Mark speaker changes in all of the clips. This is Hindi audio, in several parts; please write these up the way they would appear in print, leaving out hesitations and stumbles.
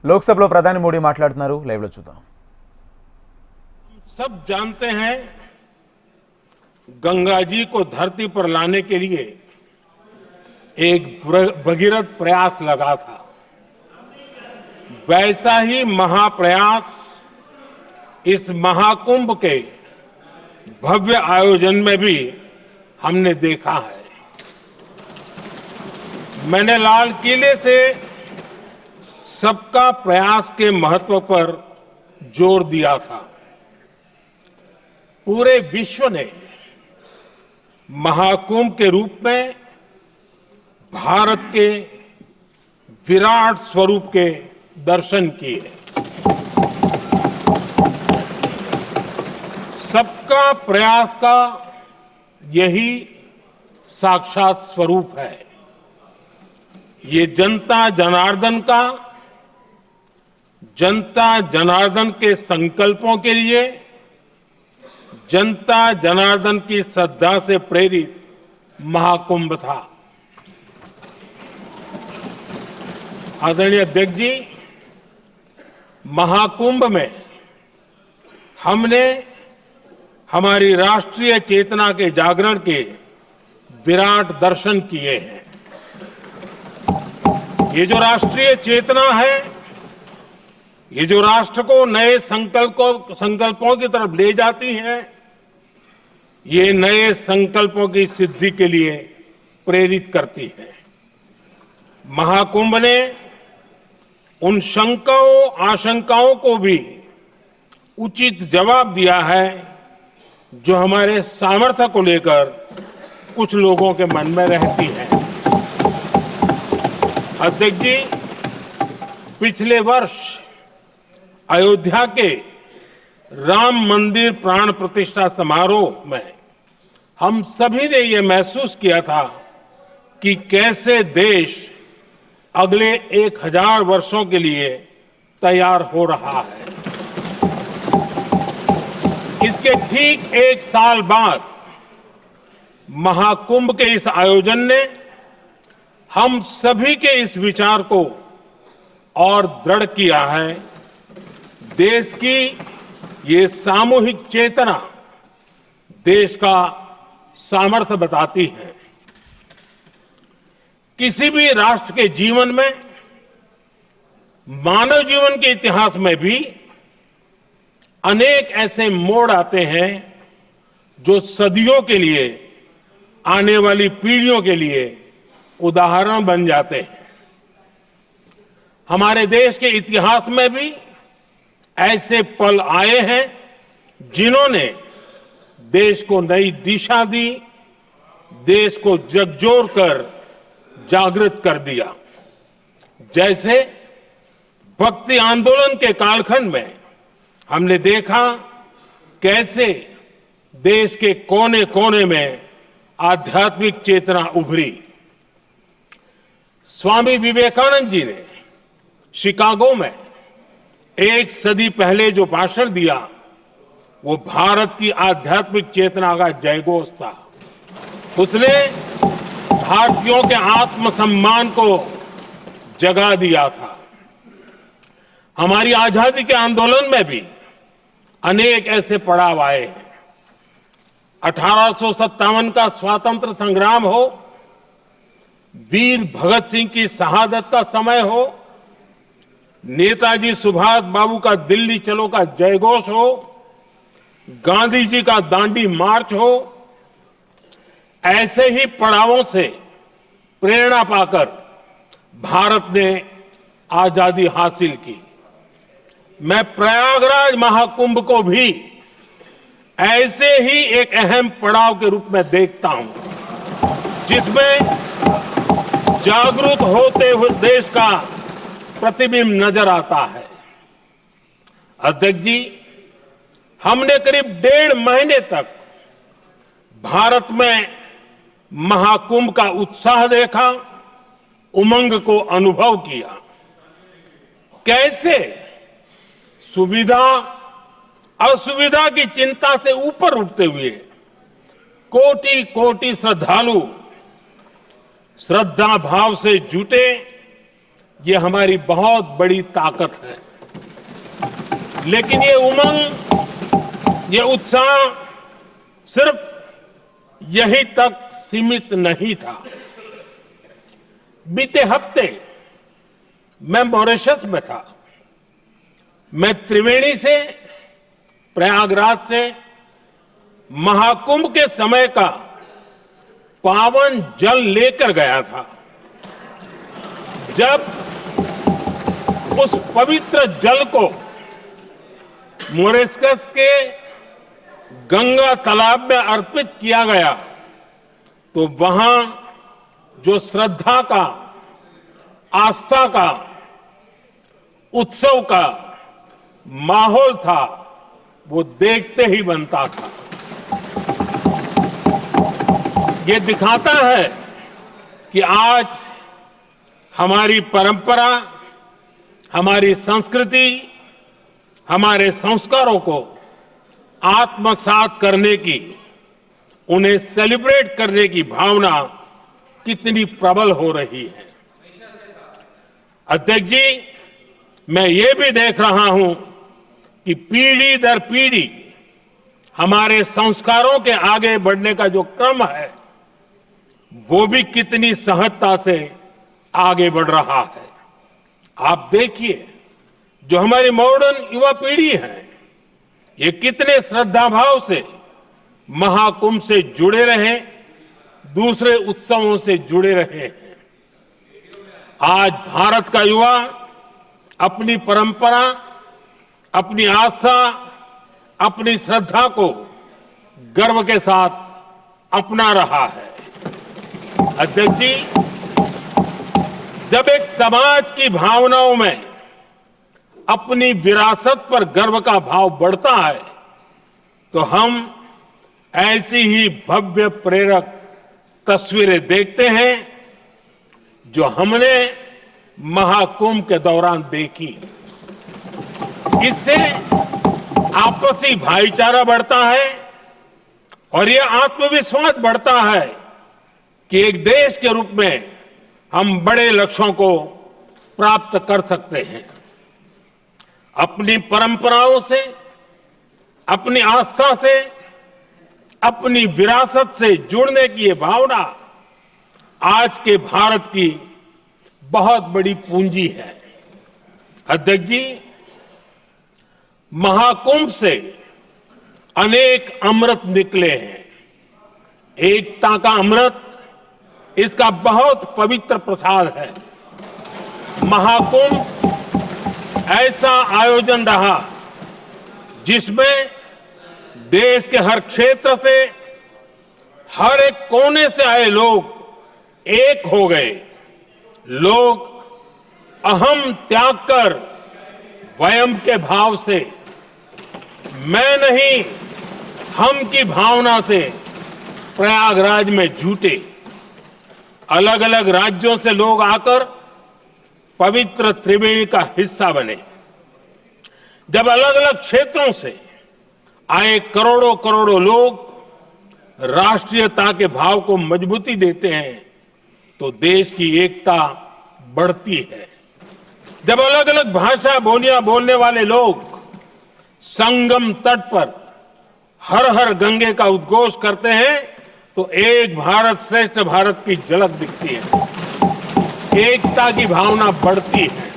Speaker 1: లోక్సభలో ప్రధాని మోడీ మాట్లాడుతున్నారు. లైవ్ లో చూద్దాం.
Speaker 2: सब जानते हैं गंगा जी को धरती पर लाने के लिए एक भगीरथ प्रयास लगा था। वैसा ही महाप्रयास इस महाकुंभ के भव्य आयोजन में भी हमने देखा है। मैंने लाल किले से सबका प्रयास के महत्व पर जोर दिया था। पूरे विश्व ने महाकुंभ के रूप में भारत के विराट स्वरूप के दर्शन किए। सबका प्रयास का यही साक्षात स्वरूप है। ये जनता जनार्दन के संकल्पों के लिए, जनता जनार्दन की श्रद्धा से प्रेरित महाकुंभ था। आदरणीय अध्यक्ष जी, महाकुंभ में हमने हमारी राष्ट्रीय चेतना के जागरण के विराट दर्शन किए हैं। ये जो राष्ट्रीय चेतना है, ये जो राष्ट्र को नए संकल्पों की तरफ ले जाती है, ये नए संकल्पों की सिद्धि के लिए प्रेरित करती है। महाकुंभ ने उन शंकाओं आशंकाओं को भी उचित जवाब दिया है जो हमारे सामर्थ्य को लेकर कुछ लोगों के मन में रहती है। अध्यक्ष जी, पिछले वर्ष अयोध्या के राम मंदिर प्राण प्रतिष्ठा समारोह में हम सभी ने ये महसूस किया था कि कैसे देश अगले 1000 वर्षों के लिए तैयार हो रहा है। इसके ठीक 1 साल बाद महाकुंभ के इस आयोजन ने हम सभी के इस विचार को और दृढ़ किया है। देश की ये सामूहिक चेतना देश का सामर्थ्य बताती है। किसी भी राष्ट्र के जीवन में, मानव जीवन के इतिहास में भी अनेक ऐसे मोड़ आते हैं जो सदियों के लिए, आने वाली पीढ़ियों के लिए उदाहरण बन जाते हैं। हमारे देश के इतिहास में भी ऐसे पल आए हैं जिन्होंने देश को नई दिशा दी, देश को झकझोर कर जागृत कर दिया। जैसे भक्ति आंदोलन के कालखंड में हमने देखा कैसे देश के कोने कोने में आध्यात्मिक चेतना उभरी। स्वामी विवेकानंद जी ने शिकागो में 1 सदी पहले जो भाषण दिया, वो भारत की आध्यात्मिक चेतना का जयघोष था। उसने भारतीयों के आत्मसम्मान को जगा दिया था। हमारी आजादी के आंदोलन में भी अनेक ऐसे पड़ाव आए हैं। 1857 का स्वातंत्र संग्राम हो, वीर भगत सिंह की शहादत का समय हो, नेताजी सुभाष बाबू का दिल्ली चलो का जयघोष हो, गांधी जी का दांडी मार्च हो, ऐसे ही पड़ावों से प्रेरणा पाकर भारत ने आजादी हासिल की। मैं प्रयागराज महाकुंभ को भी ऐसे ही एक अहम पड़ाव के रूप में देखता हूं, जिसमें जागरूक होते हुए देश का प्रतिबिंब नजर आता है। अध्यक्ष जी, हमने करीब 1.5 महीने तक भारत में महाकुंभ का उत्साह देखा, उमंग को अनुभव किया। कैसे सुविधा असुविधा की चिंता से ऊपर उठते हुए कोटि कोटि श्रद्धालु श्रद्धा भाव से जुटे, ये हमारी बहुत बड़ी ताकत है। लेकिन ये उमंग, ये उत्साह सिर्फ यहीं तक सीमित नहीं था। बीते हफ्ते मैं मॉरिशस में था। मैं त्रिवेणी से, प्रयागराज से महाकुंभ के समय का पावन जल लेकर गया था। जब उस पवित्र जल को मॉरिशस के गंगा तालाब में अर्पित किया गया तो वहां जो श्रद्धा का, आस्था का, उत्सव का माहौल था वो देखते ही बनता था। ये दिखाता है कि आज हमारी परंपरा, हमारी संस्कृति, हमारे संस्कारों को आत्मसात करने की, उन्हें सेलिब्रेट करने की भावना कितनी प्रबल हो रही है। अध्यक्ष जी, मैं ये भी देख रहा हूं कि पीढ़ी दर पीढ़ी हमारे संस्कारों के आगे बढ़ने का जो क्रम है वो भी कितनी सहजता से आगे बढ़ रहा है। आप देखिए, जो हमारी मॉडर्न युवा पीढ़ी है ये कितने श्रद्धा भाव से महाकुंभ से जुड़े रहे, दूसरे उत्सवों से जुड़े रहे हैं। आज भारत का युवा अपनी परंपरा, अपनी आस्था, अपनी श्रद्धा को गर्व के साथ अपना रहा है। अध्यक्ष जी, जब एक समाज की भावनाओं में अपनी विरासत पर गर्व का भाव बढ़ता है तो हम ऐसी ही भव्य प्रेरक तस्वीरें देखते हैं जो हमने महाकुंभ के दौरान देखी। इससे आपसी भाईचारा बढ़ता है और यह आत्मविश्वास बढ़ता है कि एक देश के रूप में हम बड़े लक्ष्यों को प्राप्त कर सकते हैं। अपनी परंपराओं से, अपनी आस्था से, अपनी विरासत से जुड़ने की ये भावना आज के भारत की बहुत बड़ी पूंजी है। अध्यक्ष जी, महाकुंभ से अनेक अमृत निकले हैं। एकता का अमृत इसका बहुत पवित्र प्रसाद है। महाकुंभ ऐसा आयोजन रहा जिसमें देश के हर क्षेत्र से, हर एक कोने से आए लोग एक हो गए। लोग अहम त्याग कर वयम के भाव से, मैं नहीं हम की भावना से प्रयागराज में जुटे। अलग अलग राज्यों से लोग आकर पवित्र त्रिवेणी का हिस्सा बने। जब अलग अलग क्षेत्रों से आए करोड़ों करोड़ों लोग राष्ट्रीयता के भाव को मजबूती देते हैं तो देश की एकता बढ़ती है। जब अलग अलग भाषा बोलियां बोलने वाले लोग संगम तट पर हर हर गंगे का उद्घोष करते हैं तो एक भारत श्रेष्ठ भारत की झलक दिखती है, एकता की भावना बढ़ती है।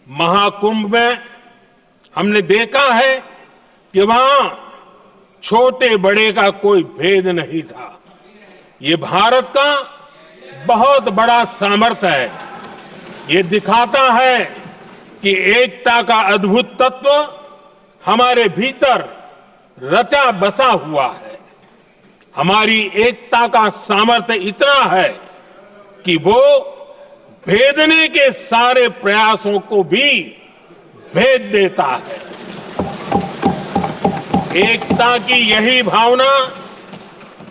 Speaker 2: महाकुंभ में हमने देखा है कि वहां छोटे बड़े का कोई भेद नहीं था। ये भारत का बहुत बड़ा सामर्थ्य है। ये दिखाता है कि एकता का अद्भुत तत्व हमारे भीतर रचा बसा हुआ है। हमारी एकता का सामर्थ्य इतना है कि वो भेदने के सारे प्रयासों को भी भेद देता है। एकता की यही भावना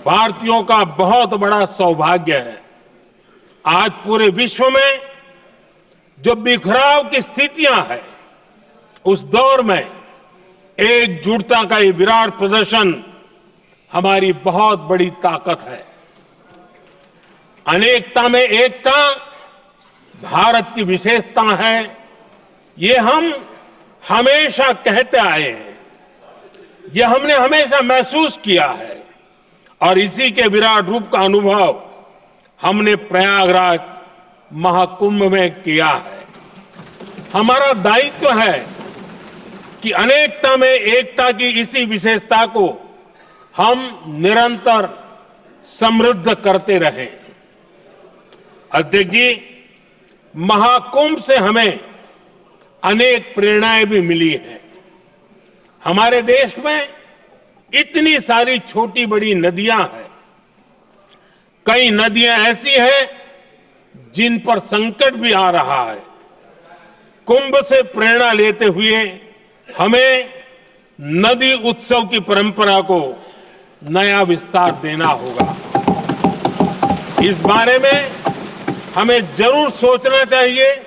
Speaker 2: भारतीयों का बहुत बड़ा सौभाग्य है। आज पूरे विश्व में जो बिखराव की स्थितियां हैं, उस दौर में एकजुटता का ये विराट प्रदर्शन हमारी बहुत बड़ी ताकत है। अनेकता में एकता, भारत की विशेषता है, ये हम हमेशा कहते आए हैं, ये हमने हमेशा महसूस किया है और इसी के विराट रूप का अनुभव हमने प्रयागराज महाकुंभ में किया है। हमारा दायित्व है कि अनेकता में एकता की इसी विशेषता को हम निरंतर समृद्ध करते रहें। अध्यक्ष जी, महाकुंभ से हमें अनेक प्रेरणाएं भी मिली हैं। हमारे देश में इतनी सारी छोटी बड़ी नदियां हैं, कई नदियां ऐसी हैं जिन पर संकट भी आ रहा है। कुंभ से प्रेरणा लेते हुए हमें नदी उत्सव की परंपरा को नया विस्तार देना होगा। इस बारे में हमें जरूर सोचना चाहिए।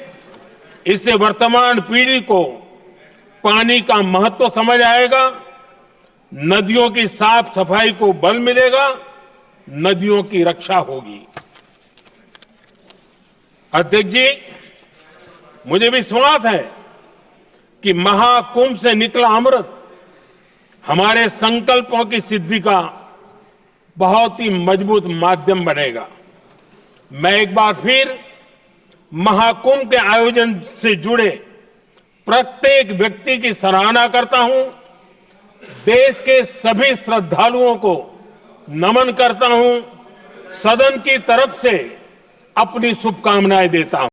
Speaker 2: इससे वर्तमान पीढ़ी को पानी का महत्व समझ आएगा, नदियों की साफ सफाई को बल मिलेगा, नदियों की रक्षा होगी। अध्यक्ष जी, मुझे विश्वास है कि महाकुंभ से निकला अमृत हमारे संकल्पों की सिद्धि का बहुत ही मजबूत माध्यम बनेगा। मैं एक बार फिर महाकुंभ के आयोजन से जुड़े प्रत्येक व्यक्ति की सराहना करता हूं, देश के सभी श्रद्धालुओं को नमन करता हूं, सदन की तरफ से अपनी शुभकामनाएं देता हूं।